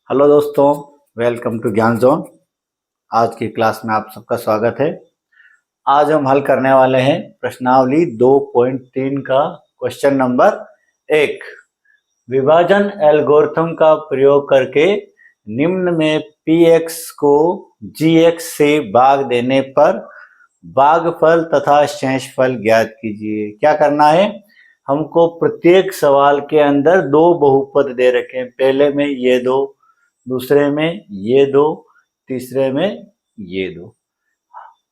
Hello दोस्तों, welcome to ज्ञान zone. आज की क्लास में आप सबका स्वागत है। आज हम हल करने वाले हैं प्रश्नावली 2.3 का क्वेश्चन नंबर 1। विभाजन एल्गोरिथम का प्रयोग करके निम्न में px को gx से भाग देने पर भागफल तथा शेषफल ज्ञात कीजिए। क्या करना है, हमको प्रत्येक सवाल के अंदर दो बहुपद दे रखे हैं। पहले में ये दो, दूसरे में ये दो, तीसरे में ये दो।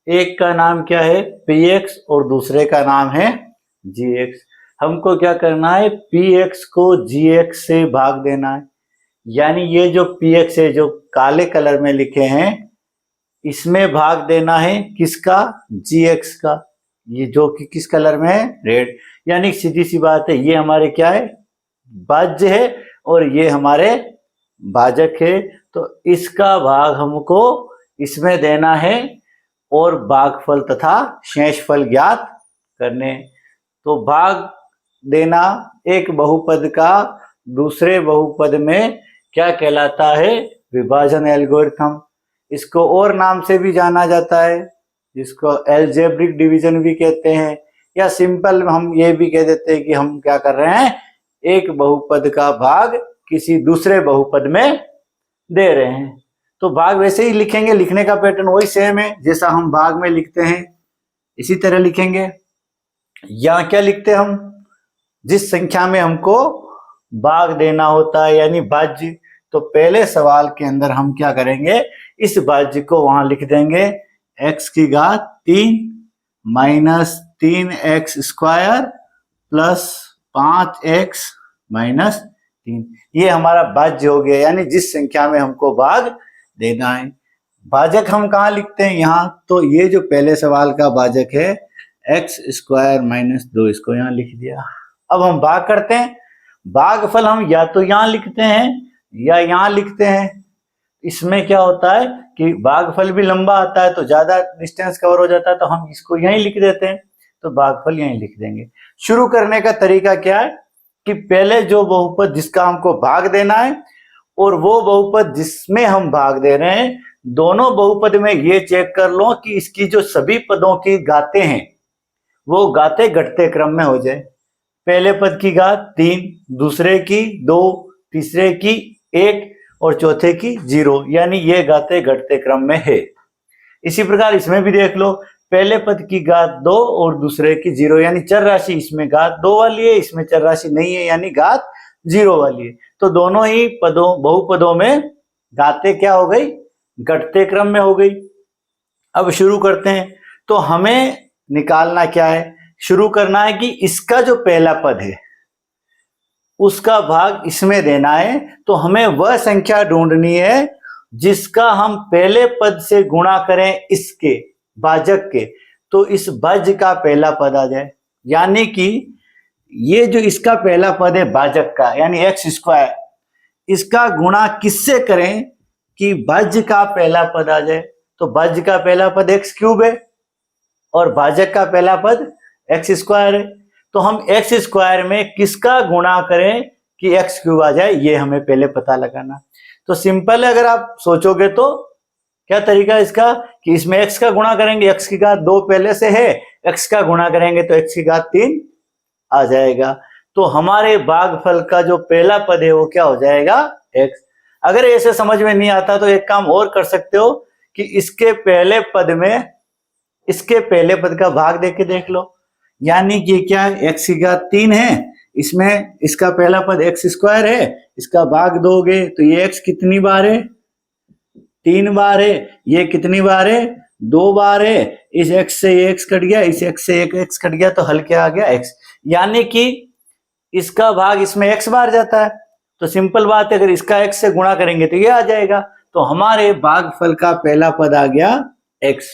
एक का नाम क्या है px और दूसरे का नाम है gx। हमको क्या करना है, px को gx से भाग देना है। यानी ये जो px है जो काले कलर में लिखे हैं, इसमें भाग देना है किसका, gx का। ये जो कि किस कलर में है, रेड। यानी सीधी सी बात है, ये हमारे क्या है, भाज्य है और ये हमारे भाजक है। तो इसका भाग हमको इसमें देना है और भागफल तथा शेषफल ज्ञात करने। तो भाग देना एक बहुपद का दूसरे बहुपद में क्या कहलाता है, विभाजन एल्गोरिथम। इसको और नाम से भी जाना जाता है, जिसको एल्जेब्रिक डिवीजन भी कहते हैं, या सिंपल हम ये भी कह देते हैं कि हम क्या कर रहे हैं, एक बहुपद का भाग किसी दूसरे बहुपद में दे रहे हैं। तो भाग वैसे ही लिखेंगे, लिखने का पैटर्न वही सेम है जैसा हम भाग में लिखते हैं, इसी तरह लिखेंगे। या क्या लिखते हैं हम, जिस संख्या में हमको भाग देना होता है यानी भाज्य। तो पहले सवाल के अंदर हम क्या करेंगे, इस भाज्य को वहां लिख देंगे x की घात 3 minus 3x square plus 5x minus 3। ये हमारा भाज्य हो गया, यानी जिस संख्या में हमको भाग देना है। भाजक हम कहाँ लिखते हैं, यहाँ। तो ये जो पहले सवाल का भाजक है x स्क्वायर माइनस 2, इसको यहाँ लिख दिया। अब हम भाग करते हैं। भागफल हम या तो यहाँ लिखते हैं या यहाँ लिखते हैं। इसमें क्या होता है कि भागफल भी लंबा आता है तो ज्यादा डिस्टेंस कवर हो जाता है, तो हम इसको यहीं लिख देते हैं। तो भागफल यहीं लिख देंगे। शुरू करने का तरीका क्या है कि पहले जो बहुपद जिसका हमको भाग देना है और वो बहुपद जिसमें हम भाग दे रहे हैं, दोनों बहुपद में ये चेक कर लो कि इसकी जो सभी पदों की घातें हैं वो घातें घटते क्रम में हो जाए। पहले पद की घात 3, दूसरे की 2, तीसरे की 1 और चौथे की 0, यानी ये घातें घटते क्रम में है। इसी प्रकार इसमें भी देख लो, पहले पद की घात 2 और दूसरे की 0, यानी चर राशि इसमें घात 2 वाली है, इसमें चर राशि नहीं है यानी घात 0 वाली है। तो दोनों ही पदों बहुपदों में घातें क्या हो गई, घटते क्रम में हो गई। अब शुरू करते हैं। तो हमें निकालना क्या है, शुरू करना है कि इसका जो पहला पद है उसका भाग इसमें देना है। तो हमें वह संख्या ढूंढनी है जिसका हम पहले पद से गुणा करें इसके भाजक के, तो इस भाज्य का पहला पद आ जाए। यानी कि ये जो इसका पहला पद है भाजक का, यानी एक्स स्क्वायर, इसका गुणा किससे करें कि भाज्य का पहला पद आ जाए। तो भाज्य का पहला पद एक्स क्यूब है और भाजक का पहला पद एक्स स्क्वायर है। तो हम एक्स स्क्वायर में किसका गुणा करें कि एक्स क्यूब आ जाए, ये हमें पहले पता लगाना। तो सिंपल है, अगर आप सोचोगे तो क्या तरीका है इसका कि इसमें x का गुणा करेंगे, x की घात 2 पहले से है, x का गुणा करेंगे तो x की घात 3 आ जाएगा। तो हमारे भागफल का जो पहला पद है वो क्या हो जाएगा, x। अगर ऐसे समझ में नहीं आता तो एक काम और कर सकते हो कि इसके पहले पद में इसके पहले पद का भाग देके देख लो। यानी कि क्या है, x की घात 3 है, इसमें इसका पहला पद एक्स स्क्वायर है, इसका भाग दोगे तो ये x कितनी बार है, 3 बार है। ये कितनी बार है, 2 बार है। इस x से ये x कट गया, इस x से एक x कट गया, तो हल क्या आ गया, x। यानी कि इसका भाग इसमें x बार जाता है। तो सिंपल बात है, अगर इसका x से गुणा करेंगे तो ये आ जाएगा। तो हमारे भागफल का पहला पद आ गया x।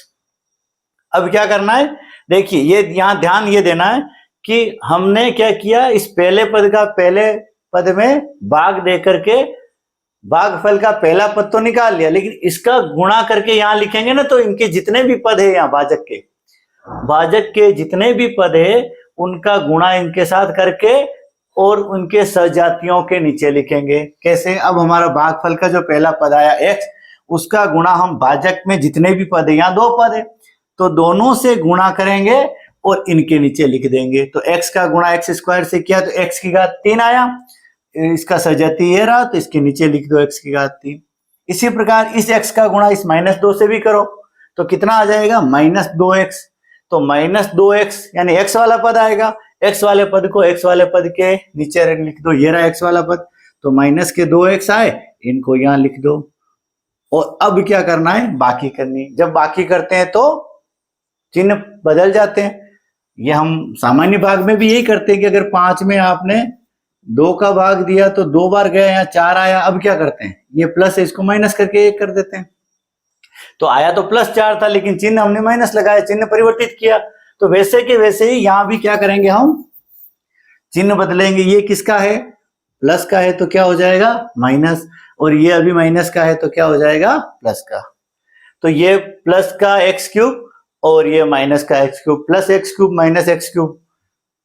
अब क्या करना है, देखिए ये यहां ध्यान ये देना है कि हमने क्या किया, इस पहले पद का पहले पद में भाग दे करके भागफल का पहला पद तो निकाल लिया, लेकिन इसका गुणा करके यहां लिखेंगे ना, तो इनके जितने भी पद है यहाँ भाजक के जितने भी पद है उनका गुणा इनके साथ करके और उनके सजातियों के नीचे लिखेंगे। कैसे? अब हमारा भागफल का जो पहला पद आया x, उसका गुणा हम भाजक में जितने भी पद है, यहाँ दो पद है तो दोनों से गुणा करेंगे और इनके नीचे लिख देंगे। तो x का गुणा x स्क्वायर से किया तो x की घात 3 आया, इसका सजाती ये रहा तो इसके नीचे लिख दो x की घात 3। इसी प्रकार इस x का गुणा इस -2 से भी करो तो कितना आ जाएगा? -2x। तो -2x यानी x वाला पद आएगा, x वाले पद को x वाले पद के नीचे लिख दो, ये रहा x वाला पद। तो माइनस के 2x आए, इनको यहां लिख दो। और अब क्या करना है? बाकी करनी। जब बाकी करते हैं तो चिन्ह बदल जाते हैं। ये हम सामान्य भाग में भी यही करते हैं कि अगर 5 में आपने 2 का भाग दिया तो 2 बार गया, यहाँ 4 आया। अब क्या करते हैं? ये प्लस है, इसको माइनस करके 1 कर देते हैं। तो आया तो +4 था, लेकिन चिन्ह हमने माइनस लगाया, चिन्ह परिवर्तित किया। तो वैसे के वैसे ही यहां भी क्या करेंगे? हम चिन्ह बदलेंगे। ये किसका है? प्लस का है तो क्या हो जाएगा? माइनस। और ये अभी माइनस का है तो क्या हो जाएगा? प्लस का। तो ये प्लस का x³ और ये माइनस का x³ plus x³ minus x³,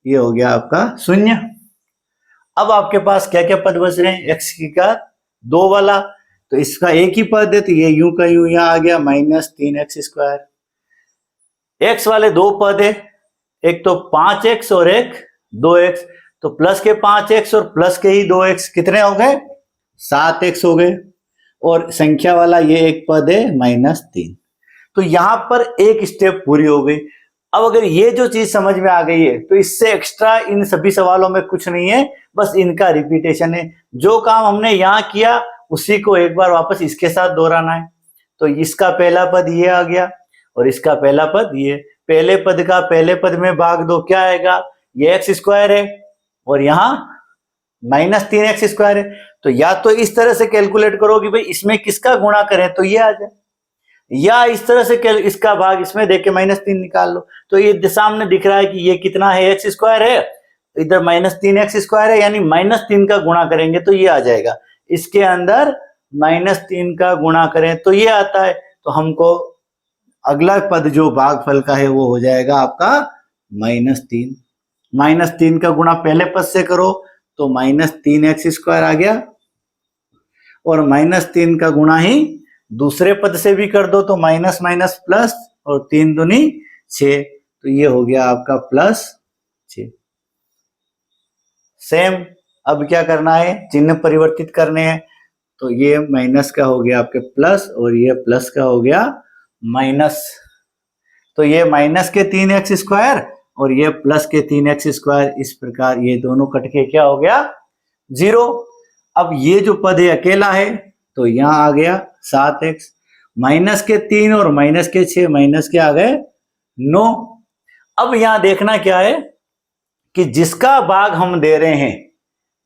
ये हो गया आपका 0। अब आपके पास क्या क्या पद बच रहे हैं? x की घात 2 वाला, तो इसका एक ही पद है तो ये यूं का यूं यहां आ गया -3x²। x वाले 2 पद है, एक तो 5x और एक 2x, तो प्लस के 5x और प्लस के ही 2x कितने हो गए? 7x हो गए। और संख्या वाला ये एक पद है -3। तो यहां पर एक स्टेप पूरी हो गई। अब अगर ये जो चीज समझ में आ गई है तो इससे एक्स्ट्रा इन सभी सवालों में कुछ नहीं है, बस इनका रिपीटेशन है। जो काम हमने यहां किया उसी को एक बार वापस इसके साथ दोहराना है। तो इसका पहला पद ये आ गया और इसका पहला पद ये। पहले पद का पहले पद में भाग दो, क्या आएगा? ये x² है और यहाँ -3x² है। तो या तो इस तरह से कैलकुलेट करो कि भाई इसमें किसका गुणा करें तो ये आ जाए, या इस तरह से इसका भाग इसमें देके -3 निकाल लो। तो ये सामने दिख रहा है कि ये कितना है? x² है, इधर -3x² है, यानी -3 का गुणा करेंगे तो ये आ जाएगा। इसके अंदर -3 का गुणा करें तो ये आता है। तो हमको अगला पद जो भागफल का है वो हो जाएगा आपका -3। -3 का गुणा पहले पद से करो तो -3x² आ गया, और -3 का गुणा ही दूसरे पद से भी कर दो तो माइनस माइनस प्लस, और 3 दूनी 6, तो ये हो गया आपका +6। सेम अब क्या करना है? चिन्ह परिवर्तित करने हैं। तो ये माइनस का हो गया आपके प्लस और ये प्लस का हो गया माइनस। तो ये माइनस के 3x² और ये प्लस के 3x², इस प्रकार ये दोनों कट के क्या हो गया? 0। अब ये जो पद है अकेला है तो यहां आ गया 7x, माइनस के 3 और माइनस के 6, माइनस के आ गए 9। अब यहां देखना क्या है कि जिसका भाग हम दे रहे हैं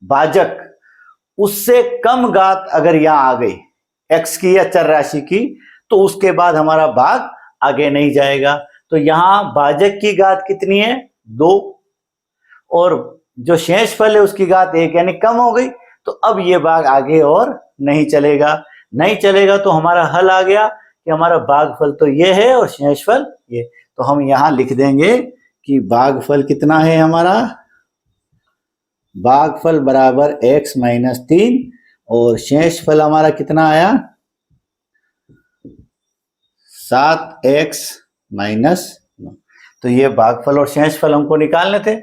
भाजक, उससे कम घात अगर यहां आ गई x की या चर राशि की, तो उसके बाद हमारा भाग आगे नहीं जाएगा। तो यहां भाजक की घात कितनी है? 2, और जो शेषफल है उसकी घात 1, यानी कम हो गई। तो अब ये भाग आगे और नहीं चलेगा। नहीं चलेगा तो हमारा हल आ गया कि हमारा भागफल तो ये है और शेषफल ये। तो हम यहां लिख देंगे कि भागफल कितना है हमारा? भागफल बराबर x - 3 और शेषफल हमारा कितना आया? 7x - 9। तो ये भागफल और शेषफल हमको निकालने थे।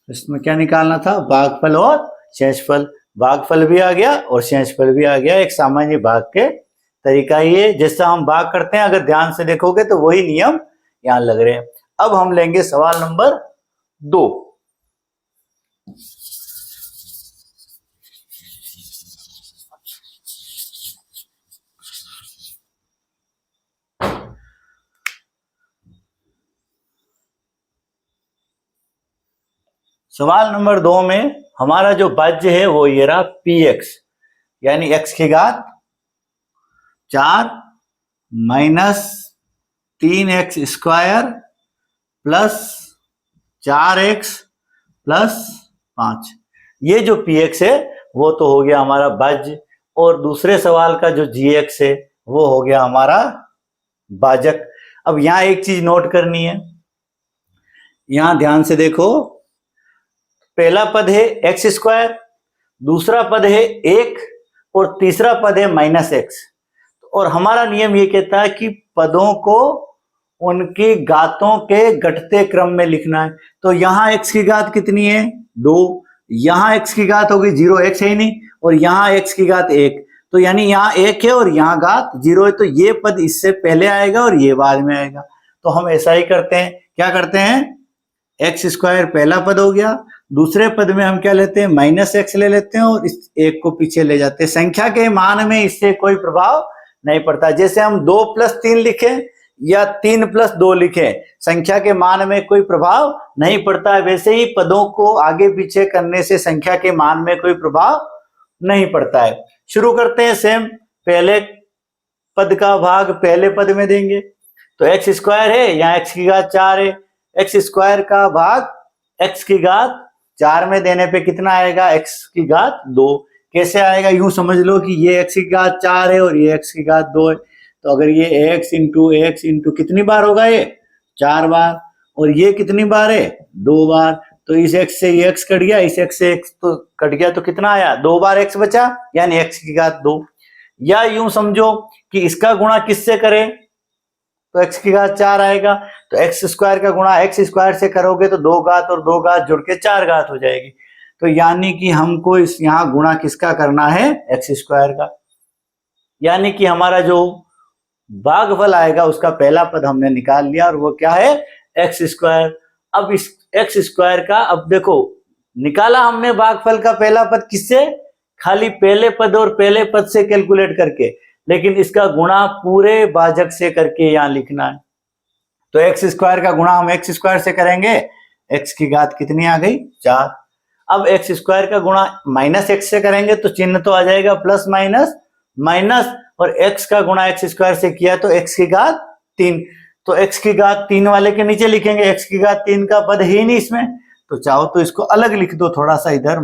इसमें क्या निकालना था? भागफल और शेषफल। भागफल भी आ गया और शेषफल भी आ गया। एक सामान्य भाग के तरीका ये, जैसा हम भाग करते हैं, अगर ध्यान से देखोगे तो वही नियम यहां लग रहे हैं। अब हम लेंगे सवाल नंबर 2। सवाल नंबर 2 में हमारा जो भाज्य है वो ये रहा px, यानी x की घात 4 minus 3x² plus 4x plus 5। ये जो px है वो तो हो गया हमारा भाज्य, और दूसरे सवाल का जो gx है वो हो गया हमारा भाजक। अब यहां एक चीज नोट करनी है, यहां ध्यान से देखो, पहला पद है एक्स स्क्वायर, दूसरा पद है 1 और तीसरा पद है -x। और हमारा नियम ये कहता है कि पदों को उनकी घातों के घटते क्रम में लिखना है। तो यहाँ x की घात कितनी है 2, यहाँ x की घात होगी 0, x है ही नहीं, और यहाँ x की घात 1, तो यानी यहाँ 1 है और यहाँ घात 0 है, तो ये पद इससे पहले आएगा और ये बाद में आएगा। तो हम ऐसा ही करते हैं, क्या करते हैं, एक्स स्क्वायर पहला पद हो गया, दूसरे पद में हम क्या लेते हैं -x ले लेते हैं और इस 1 को पीछे ले जाते हैं। संख्या के मान में इससे कोई प्रभाव नहीं पड़ता। जैसे हम 2 + 3 लिखे या 3 + 2 लिखे, संख्या के मान में कोई प्रभाव नहीं पड़ता है, वैसे ही पदों को आगे पीछे करने से संख्या के मान में कोई प्रभाव नहीं पड़ता है। शुरू करते हैं सेम, पहले पद का भाग पहले पद में देंगे, तो एक्स स्क्वायर है, यहाँ x की घात 4 है, एक्स स्क्वायर का भाग x की घात 4 में देने पे कितना आएगा, x की घात 2। कैसे आएगा, यूं समझ लो कि ये x की घात 4 है और ये x की घात 2 है, तो अगर ये x इंटू कितनी बार होगा, ये 4 बार, और ये कितनी बार है 2 बार, तो इस x से ये x कट गया, इस x से x तो कट गया, तो कितना आया 2 बार x बचा, यानी x की घात 2। या यूं समझो कि इसका गुणा किससे करें, तो x की घात 4 आएगा, तो एक्स स्क्वायर का गुणा एक्स स्क्वायर से करोगे तो 2 घात और 2 घात जुड़ के 4 घात हो जाएगी। तो यानी कि हमको इस यहाँ गुणा किसका करना है, एक्स स्क्वायर का, यानी कि हमारा जो भागफल आएगा उसका पहला पद हमने निकाल लिया और वो क्या है, एक्स स्क्वायर। अब इस एक्स स्क्वायर का, अब देखो निकाला हमने भागफल का पहला पद किससे, खाली पहले पद और पहले पद से कैलकुलेट करके, लेकिन इसका गुणा पूरे भाजक से करके यहाँ लिखना है। तो एक्स स्क्वायर का गुणा हम एक्स स्क्वायर से करेंगे, एक्स की घात कितनी आ गई 4। अब एक्स स्क्वायर का गुणा -x से करेंगे तो चिन्ह तो आ जाएगा प्लस माइनस, और x का गुणा एक्स स्क्वायर से किया तो x की घात 3, तो x की घात 3 वाले के नीचे लिखेंगे, x की घात 3 का पद है ही नहीं इसमें, तो चाहो तो इसको अलग लिख दो थोड़ा सा इधर,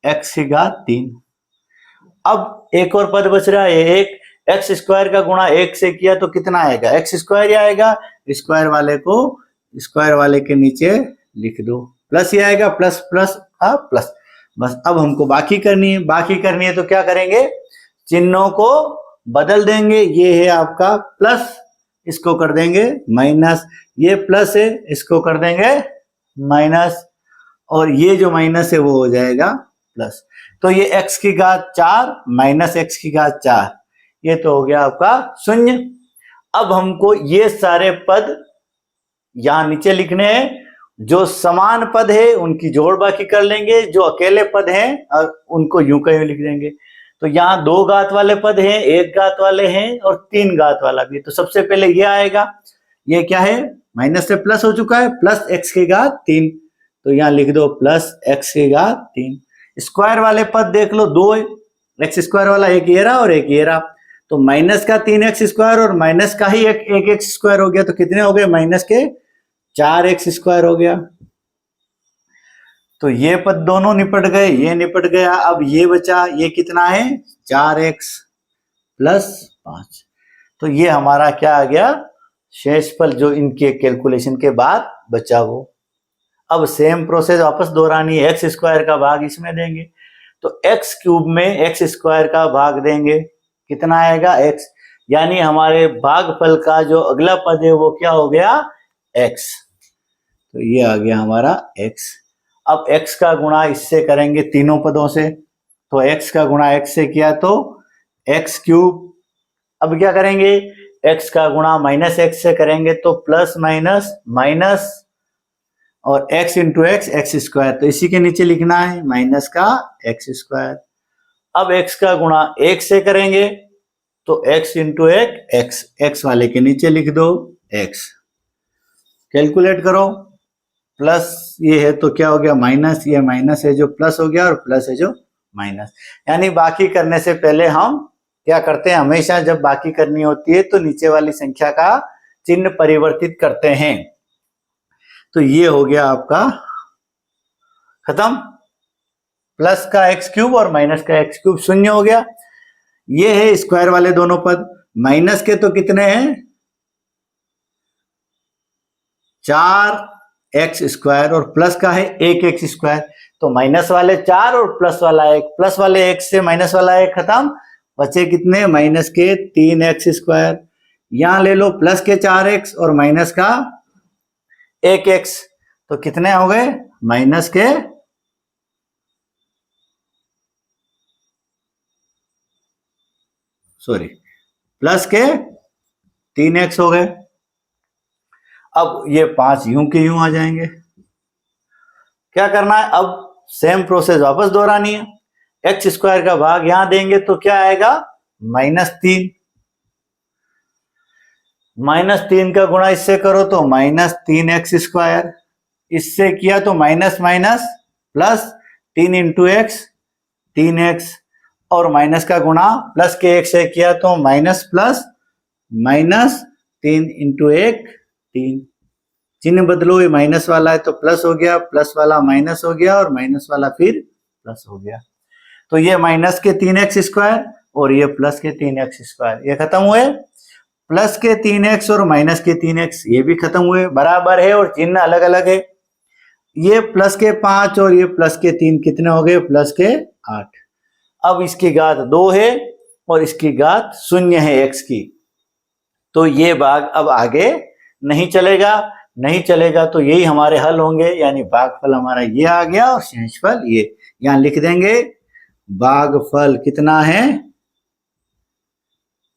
-x की घात 3। अब एक और पद बच रहा है, एक एक्स स्क्वायर का गुणा 1 से किया तो कितना आएगा, एक्स स्क्वायर ही आएगा, स्क्वायर वाले को स्क्वायर वाले के नीचे लिख दो, प्लस ही आएगा, प्लस प्लस। बस अब हमको बाकी करनी है, तो क्या करेंगे, चिन्हों को बदल देंगे। ये है आपका प्लस, इसको कर देंगे माइनस, ये प्लस है इसको कर देंगे माइनस, और ये जो माइनस है वो हो जाएगा प्लस। तो ये x की घात 4 - x की घात 4, ये तो हो गया आपका 0। अब हमको ये सारे पद यहां नीचे लिखने हैं, जो समान पद है उनकी जोड़ बाकी कर लेंगे, जो अकेले पद हैं उनको यूं का यूं लिख देंगे। तो यहाँ 2 घात वाले पद हैं, 1 घात वाले हैं और 3 घात वाला भी। तो सबसे पहले ये आएगा, ये क्या है, माइनस से प्लस हो चुका है, प्लस x की घात 3, तो यहाँ लिख दो प्लस x की घात 3। स्क्वायर वाले पद देख लो, 2 है, एक्स स्क्वायर वाला एक ये रहा और एक ये रहा, तो माइनस का 3x स्क्वायर और माइनस का ही एक एक्स स्क्वायर हो गया, तो कितने हो गए, माइनस के 4x स्क्वायर हो गया। तो ये पद दोनों निपट गए, ये निपट गया। अब ये बचा, ये कितना है 4x + 5, तो ये हमारा क्या आ गया, शेषफल जो इनके कैलकुलेशन के बाद बचा वो। अब सेम प्रोसेस वापस दोहरानी है, एक्स स्क्वायर का भाग इसमें देंगे, तो एक्स क्यूब में एक्स स्क्वायर का भाग देंगे, कितना आएगा x, यानी हमारे भागफल का जो अगला पद है वो क्या हो गया, x, तो ये आ गया हमारा x। अब x का गुणा इससे करेंगे तीनों पदों से, तो x का गुणा x से किया तो x क्यूब। अब क्या करेंगे, x का गुणा -x से करेंगे तो प्लस माइनस और x इंटू एक्स स्क्वायर, तो इसी के नीचे लिखना है माइनस का x स्क्वायर। अब x का गुणा 1 से करेंगे तो x इंटू एक्स वाले के नीचे लिख दो x, कैलकुलेट करो, प्लस ये है तो क्या हो गया माइनस, ये माइनस है जो प्लस हो गया और प्लस है जो माइनस। यानी बाकी करने से पहले हम क्या करते हैं, हमेशा जब बाकी करनी होती है तो नीचे वाली संख्या का चिन्ह परिवर्तित करते हैं। तो ये हो गया आपका खत्म, प्लस का एक्स क्यूब और माइनस का एक्स क्यूब 0 हो गया। ये है स्क्वायर वाले दोनों पद, माइनस के तो कितने हैं 4 एक्स स्क्वायर और प्लस का है एक एक्स स्क्वायर, तो माइनस वाले 4 और प्लस वाला 1, प्लस वाले 1 से माइनस वाला 1 खत्म, बचे कितने माइनस के 3x स्क्वायर। यहां ले लो प्लस के 4x और माइनस का 1x, तो कितने हो गए माइनस के प्लस के 3x हो गए। अब ये 5 यूं के यूं आ जाएंगे। क्या करना है, अब सेम प्रोसेस वापस दोहरानी है। एक्स स्क्वायर का भाग यहां देंगे तो क्या आएगा -3, -3 का गुणा इससे करो तो -3x स्क्वायर, इससे किया तो minus minus plus 3 into x 3x, और माइनस का गुणा प्लस के 1 से किया तो माइनस प्लस -3 इंटू 1 3, चिन्ह बदलो, ये माइनस वाला है तो प्लस हो गया, प्लस वाला माइनस हो गया और माइनस वाला फिर प्लस हो गया। तो ये माइनस के 3x स्क्वायर और ये प्लस के 3x स्क्वायर, ये खत्म हुए। प्लस के 3x और माइनस के 3x ये भी खत्म हुए, बराबर है और चिन्ह अलग अलग है। ये प्लस के 5 और ये प्लस के 3 कितने हो गए प्लस के 8। अब इसकी घात 2 है और इसकी घात 0 है x की, तो ये भाग अब आगे नहीं चलेगा, नहीं चलेगा तो यही हमारे हल होंगे, यानी भागफल हमारा ये आ गया और शेषफल ये। यहां लिख देंगे भागफल कितना है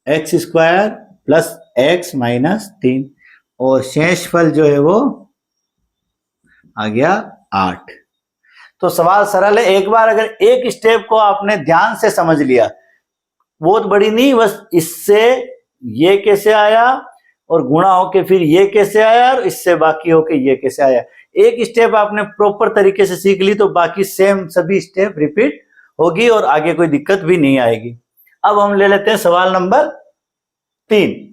x square plus x minus 3 और शेषफल जो है वो आ गया 8। तो सवाल सरल है, एक बार अगर एक स्टेप को आपने ध्यान से समझ लिया, बहुत बड़ी नहीं, बस इससे ये कैसे आया और गुणा होके फिर ये कैसे आया और इससे बाकी होके ये कैसे आया, एक स्टेप आपने प्रॉपर तरीके से सीख ली तो बाकी सेम सभी स्टेप रिपीट होगी और आगे कोई दिक्कत भी नहीं आएगी। अब हम ले लेते हैं सवाल नंबर 3।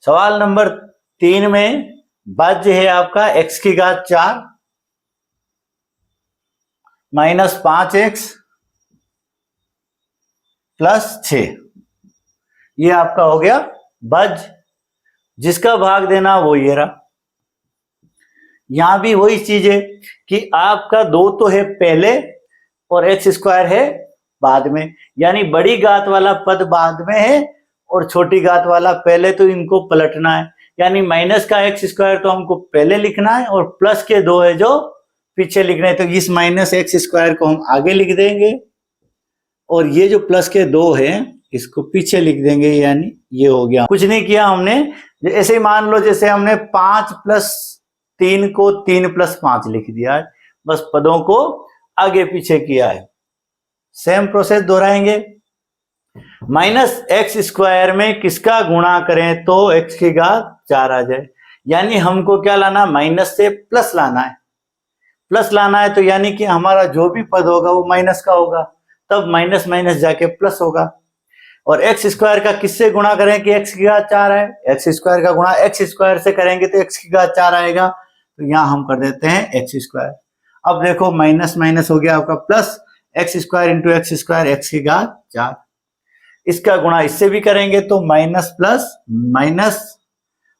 सवाल नंबर 3 में भाज्य है आपका x की घात 4 माइनस 5x प्लस 6, ये आपका हो गया भाज्य, जिसका भाग देना वो ये रहा। यहां भी वही चीज है कि आपका 2 तो है पहले और x स्क्वायर है बाद में, यानी बड़ी घात वाला पद बाद में है और छोटी घात वाला पहले, तो इनको पलटना है, यानी माइनस का x स्क्वायर तो हमको पहले लिखना है और प्लस के 2 है जो पीछे लिखना है, तो इस माइनस x स्क्वायर को हम आगे लिख देंगे और ये जो प्लस के 2 है इसको पीछे लिख देंगे, यानी ये हो गया। कुछ नहीं किया हमने, ऐसे ही मान लो जैसे हमने 5 प्लस 3 को 3 प्लस 5 लिख दिया है, बस पदों को आगे पीछे किया है। सेम प्रोसेस दोहराएंगे। माइनस एक्स स्क्वायर में किसका गुणा करें तो x की घात 4 आ जाए, यानी हमको क्या लाना, माइनस से प्लस लाना है, प्लस लाना है, तो यानी कि हमारा जो भी पद होगा वो माइनस का होगा, तब माइनस माइनस जाके प्लस होगा। और एक्स स्क्वायर का किससे गुणा करें कि x की घात 4 है, एक्स स्क्वायर का गुणा एक्स स्क्वायर से करेंगे तो x की घात 4 आएगा, तो यहां हम कर देते हैं एक्स स्क्वायर। अब देखो माइनस माइनस हो गया आपका plus, x square into x square x की घात 4, इसका गुणा इससे भी करेंगे तो माइनस प्लस माइनस,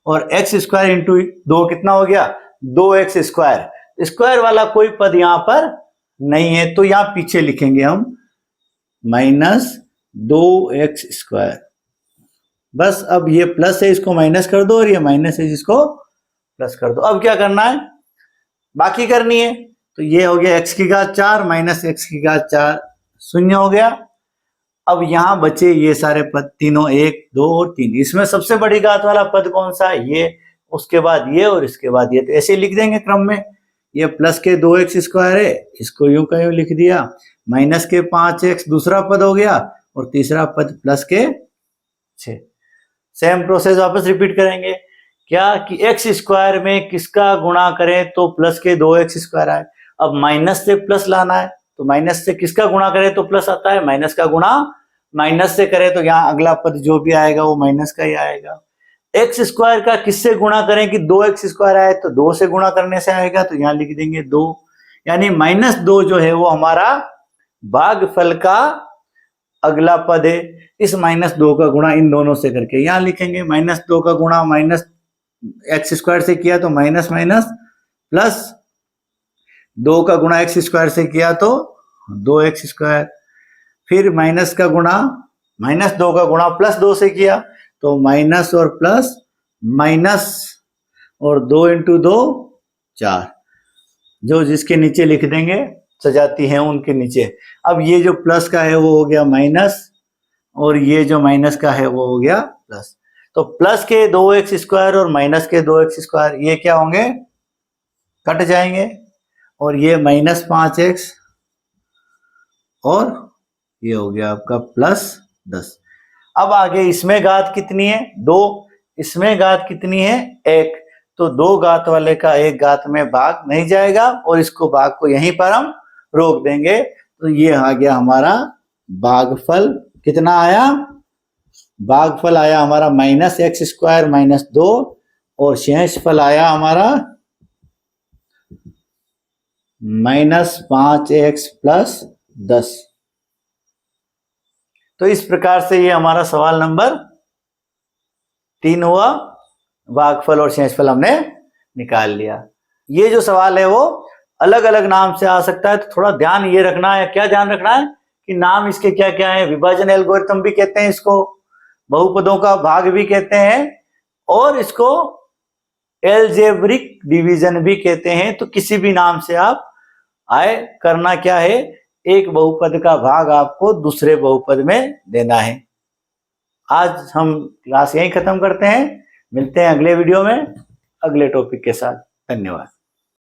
और एक्स स्क्वायर इंटू 2 कितना हो गया 2x स्क्वायर, स्क्वायर वाला कोई पद यहां पर नहीं है तो यहां पीछे लिखेंगे हम माइनस 2x स्क्वायर। बस अब ये प्लस है इसको माइनस कर दो और ये माइनस है इसको प्लस कर दो। अब क्या करना है, बाकी करनी है, तो ये हो गया x की घात 4 माइनस x की घात 4 शून्य हो गया। अब यहां बचे ये सारे पद तीनों 1 2 और 3, इसमें सबसे बड़ी घात वाला पद कौन सा है, ये, उसके बाद ये और इसके बाद ये, तो ऐसे लिख देंगे क्रम में। ये प्लस के 2x स्क्वायर है, इसको यूं का यूं लिख दिया, माइनस के 5x दूसरा पद हो गया और तीसरा पद प्लस के 6। सेम प्रोसेस वापस रिपीट करेंगे, क्या कि x स्क्वायर में किसका गुणा करें तो प्लस के 2x स्क्वायर आए। अब माइनस से प्लस लाना है तो माइनस से किसका गुणा करें तो प्लस आता है, माइनस का गुणा माइनस से करें तो यहाँ अगला पद जो भी आएगा वो माइनस का ही आएगा। एक्स स्क्वायर का किससे गुणा करें कि 2x स्क्वायर आए, तो 2 से गुणा करने से आएगा, तो यहां लिख देंगे 2, यानी -2 जो है वो हमारा भागफल का अगला पद है। इस -2 का गुणा इन दोनों से करके यहां लिखेंगे, -2 का गुणा x स्क्वायर से किया तो माइनस माइनस प्लस 2 का गुणा x स्क्वायर से किया तो 2x स्क्वायर, फिर माइनस का गुणा -2 का गुणा +2 से किया तो माइनस और प्लस माइनस और 2 × 2 4, जो जिसके नीचे लिख देंगे सजाती हैं उनके नीचे। अब ये जो प्लस का है वो हो गया माइनस और ये जो माइनस का है वो हो गया प्लस, तो प्लस के 2x स्क्वायर और माइनस के 2x स्क्वायर ये क्या होंगे, कट जाएंगे, और ये -5x और ये हो गया आपका +10। अब आगे इसमें घात कितनी है 2, इसमें घात कितनी है 1, तो 2 घात वाले का 1 घात में भाग नहीं जाएगा और इसको भाग को यहीं पर हम रोक देंगे, तो ये आ गया हमारा भागफल। कितना आया, भागफल आया हमारा -x स्क्वायर -2 और शेषफल आया हमारा -5x + 10। तो इस प्रकार से ये हमारा सवाल नंबर 3 हुआ, भागफल और शेषफल हमने निकाल लिया। ये जो सवाल है वो अलग अलग नाम से आ सकता है, तो थोड़ा ध्यान ये रखना है, क्या ध्यान रखना है कि नाम इसके क्या क्या है, विभाजन एल्गोरिथम भी कहते हैं इसको, बहुपदों का भाग भी कहते हैं और इसको एल्जेब्रिक डिवीजन भी कहते हैं। तो किसी भी नाम से आप आए, करना क्या है, एक बहुपद का भाग आपको दूसरे बहुपद में देना है। आज हम क्लास यहीं खत्म करते हैं, मिलते हैं अगले वीडियो में अगले टॉपिक के साथ। धन्यवाद।